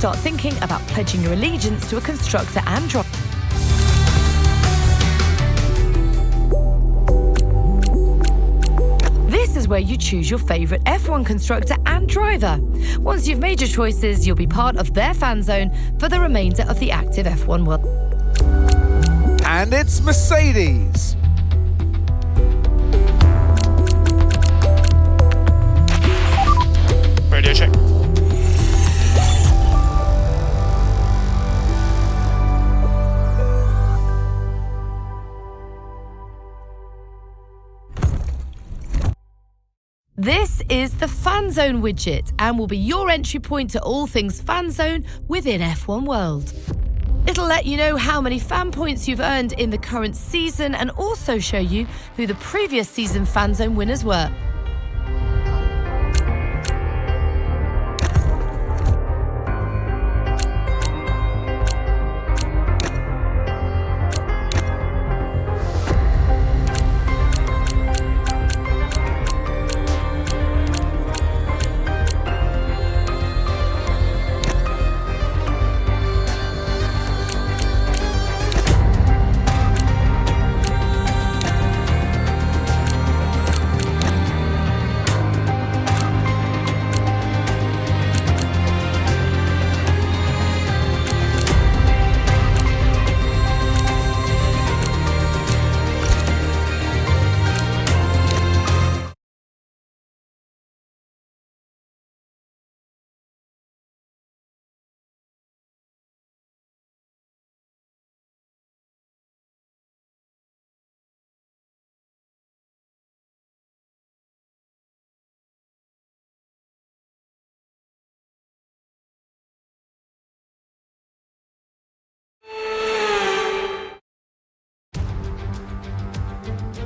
start thinking about pledging your allegiance to a constructor and driver. This is where you choose your favourite F1 constructor and driver. Once you've made your choices, you'll be part of their fan zone for the remainder of the active F1 world. And it's Mercedes. Radio check. This is the Fan Zone widget and will be your entry point to all things Fan Zone within F1 World. It'll let you know how many fan points you've earned in the current season and also show you who the previous season Fan Zone winners were.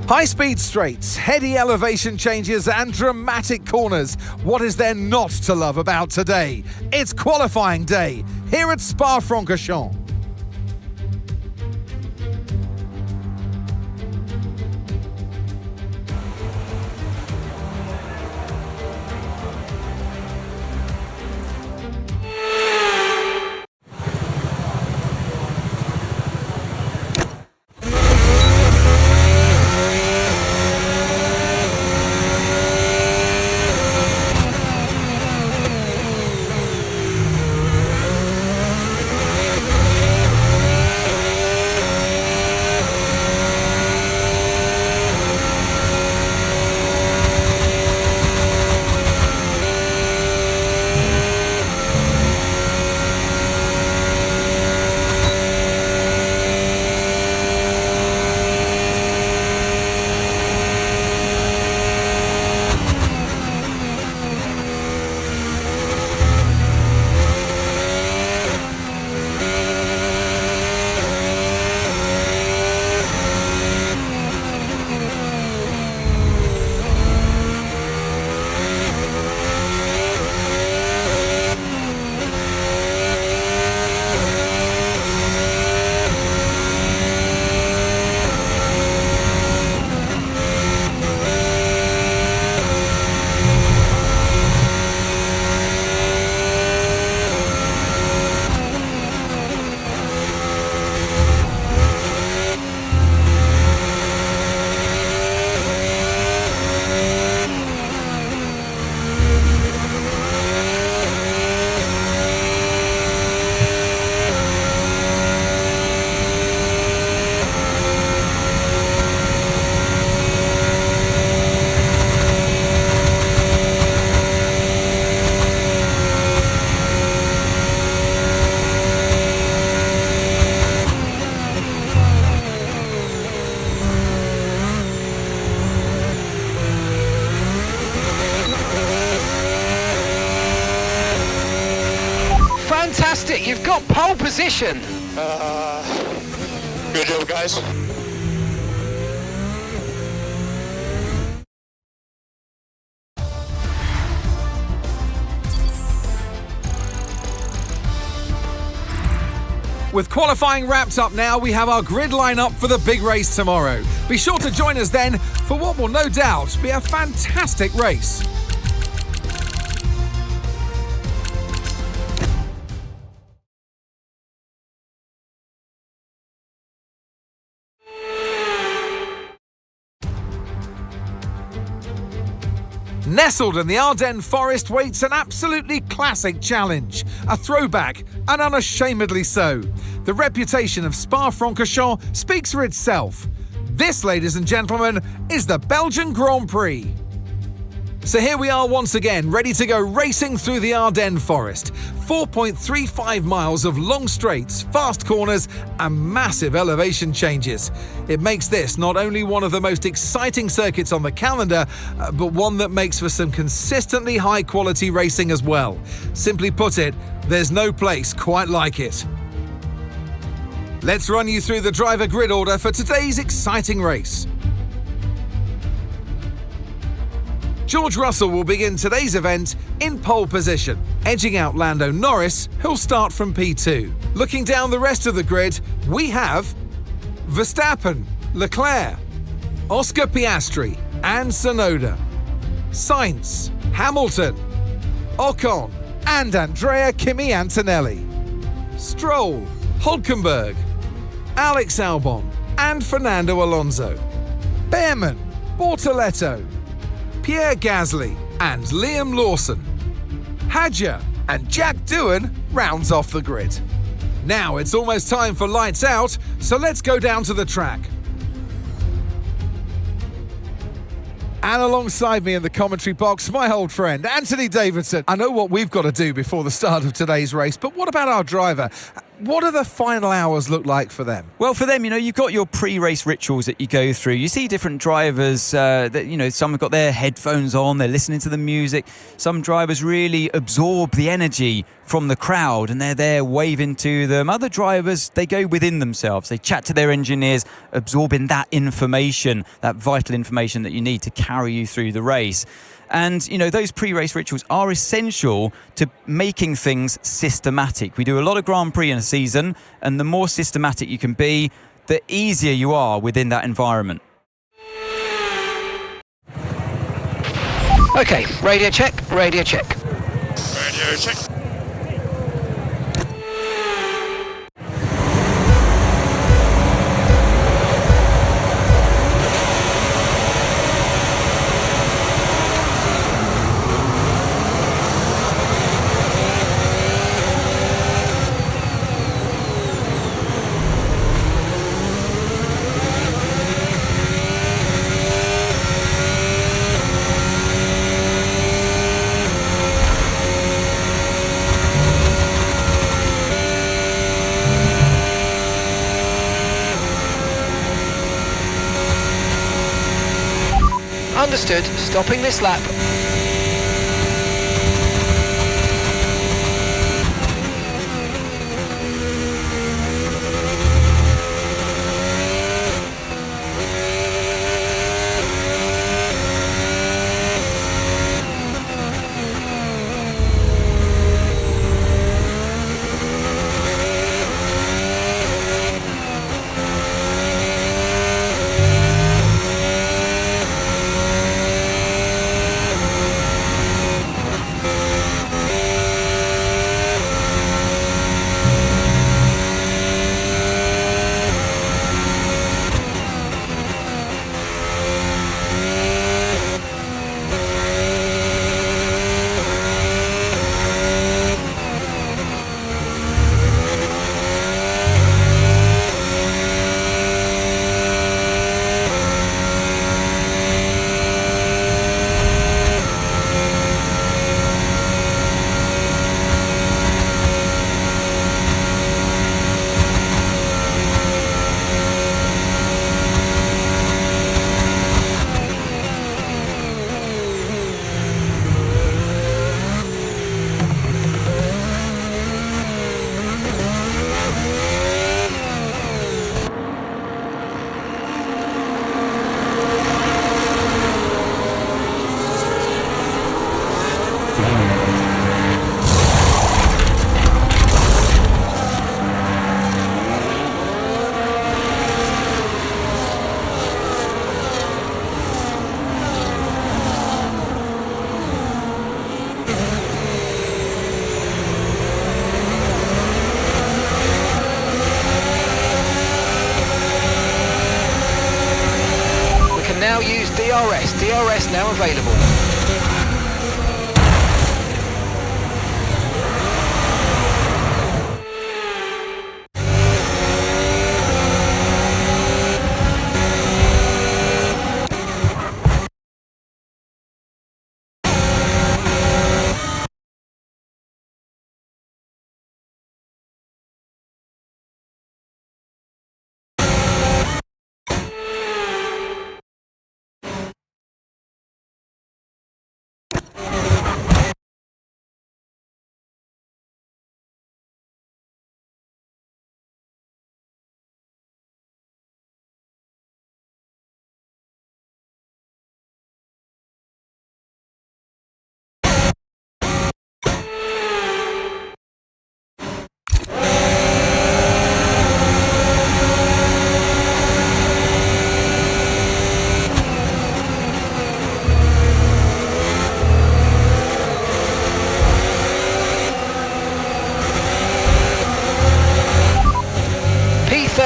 High-speed straights, heady elevation changes and dramatic corners. What is there not to love about today? It's qualifying day here at Spa-Francorchamps. Fantastic, you've got pole position. Good job, guys. With qualifying wrapped up now, we have our grid lineup for the big race tomorrow. Be sure to join us then for what will no doubt be a fantastic race. Nestled in the Ardennes forest waits an absolutely classic challenge, a throwback, and unashamedly so. The reputation of Spa-Francorchamps speaks for itself. This, ladies and gentlemen, is the Belgian Grand Prix. So here we are once again, ready to go racing through the Ardennes forest. 4.35 miles of long straights, fast corners and massive elevation changes. It makes this not only one of the most exciting circuits on the calendar, but one that makes for some consistently high quality racing as well. Simply put it, there's no place quite like it. Let's run you through the driver grid order for today's exciting race. George Russell will begin today's event in pole position, edging out Lando Norris, who'll start from P2. Looking down the rest of the grid, we have Verstappen, Leclerc, Oscar Piastri and Tsunoda, Sainz, Hamilton, Ocon and Andrea Kimi Antonelli, Stroll, Hülkenberg, Alex Albon and Fernando Alonso, Behrman, Bortoletto, Pierre Gasly and Liam Lawson. Hadjar and Jack Doohan rounds off the grid. Now it's almost time for lights out, so let's go down to the track. And alongside me in the commentary box, my old friend, Anthony Davidson. I know what we've got to do before the start of today's race, but what about our driver? What do the final hours look like for them? Well, for them, you've got your pre-race rituals that you go through. You see different drivers that, some have got their headphones on, they're listening to the music. Some drivers really absorb the energy from the crowd and they're there waving to them. Other drivers, they go within themselves. They chat to their engineers, absorbing that information, that vital information that you need to carry you through the race. And, those pre-race rituals are essential to making things systematic. We do a lot of Grand Prix in a season, and the more systematic you can be, the easier you are within that environment. Okay, radio check, radio check. Radio check. Understood, stopping this lap. DRS now available.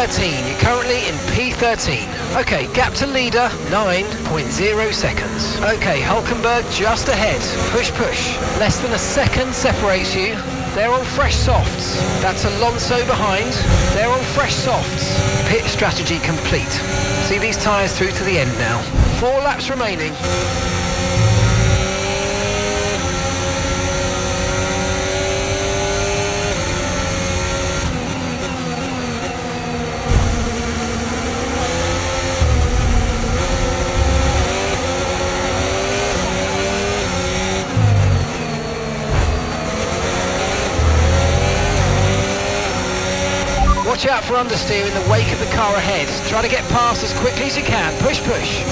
P13. You're currently in P13. Okay, gap to leader, 9.0 seconds. Okay, Hulkenberg just ahead. Push, push. Less than a second separates you. They're all fresh softs. That's Alonso behind. They're all fresh softs. Pit strategy complete. See these tyres through to the end now. 4 laps remaining. Watch out for understeer in the wake of the car ahead. Try to get past as quickly as you can. Push, push.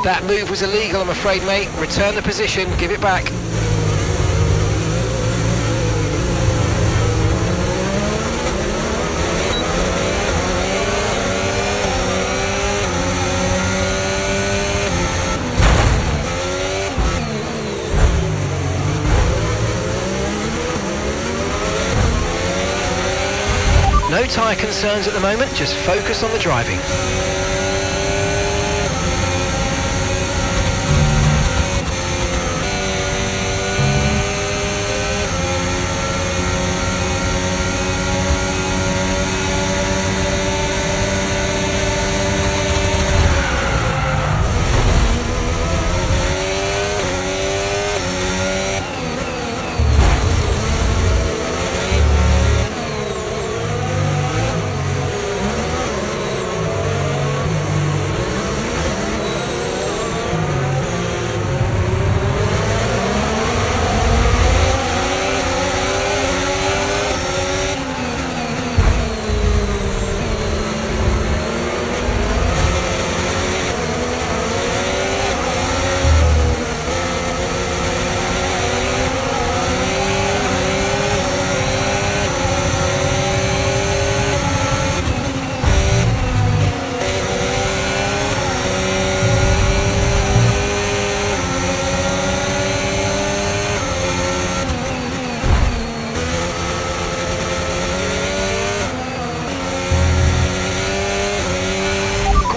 That move was illegal, I'm afraid, mate. Return the position, give it back. No tyre concerns at the moment, just focus on the driving.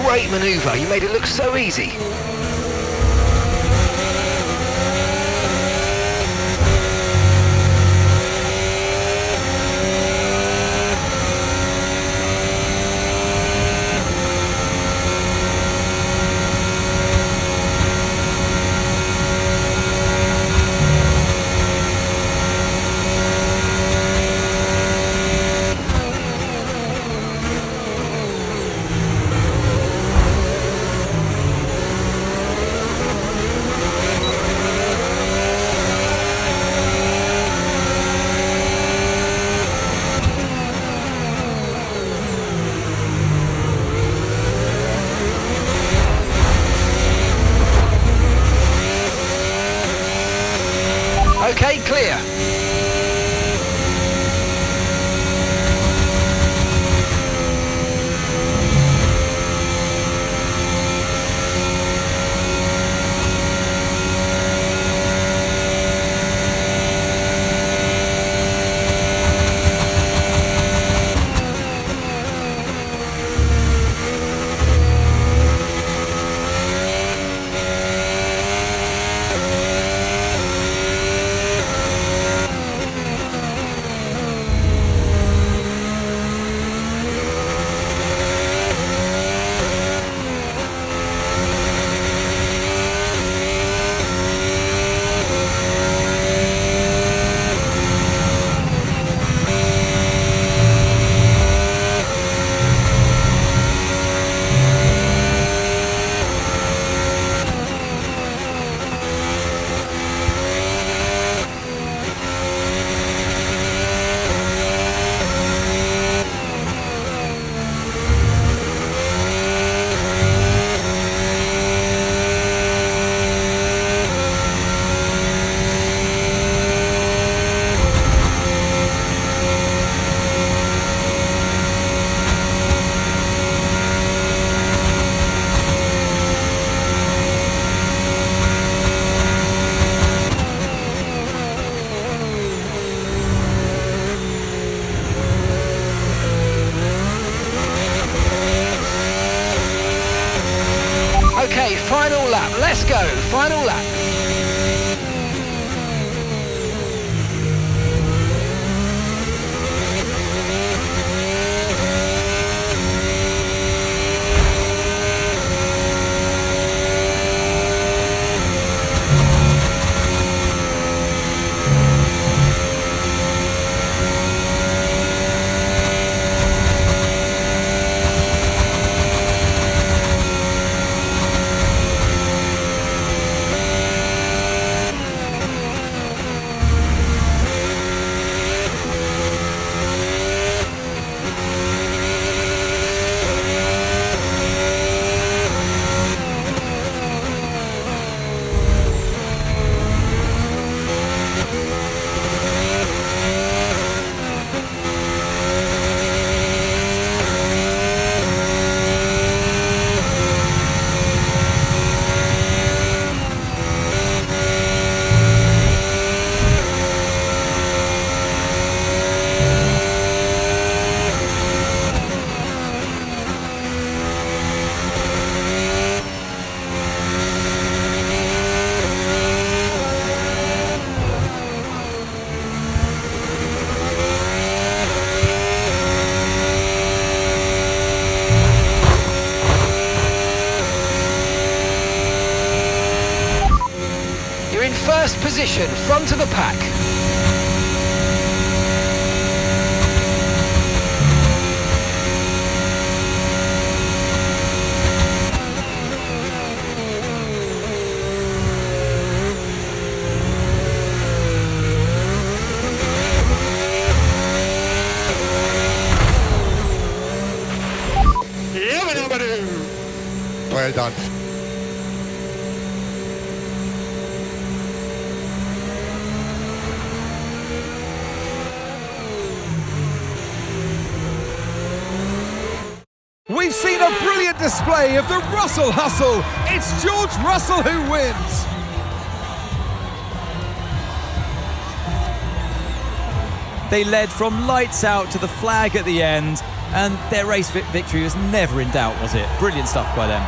Great manoeuvre, you made it look so easy. Okay, clear. Let's go, final lap. First position, front of the pack. Well done. We've seen a brilliant display of the Russell hustle. It's George Russell who wins. They led from lights out to the flag at the end, and their race victory was never in doubt, was it? Brilliant stuff by them.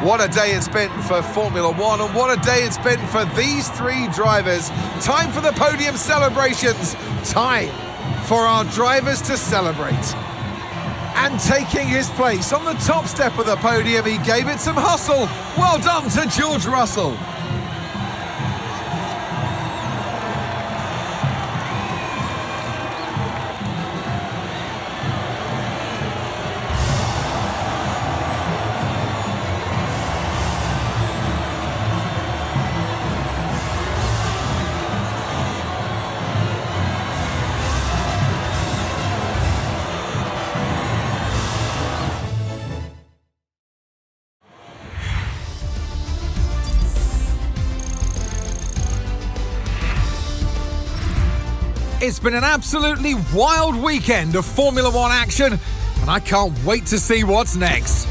What a day it's been for Formula One, and what a day it's been for these three drivers. Time for the podium celebrations. Time for our drivers to celebrate. And taking his place on the top step of the podium, he gave it some hustle. Well done to George Russell. It's been an absolutely wild weekend of Formula One action, and I can't wait to see what's next.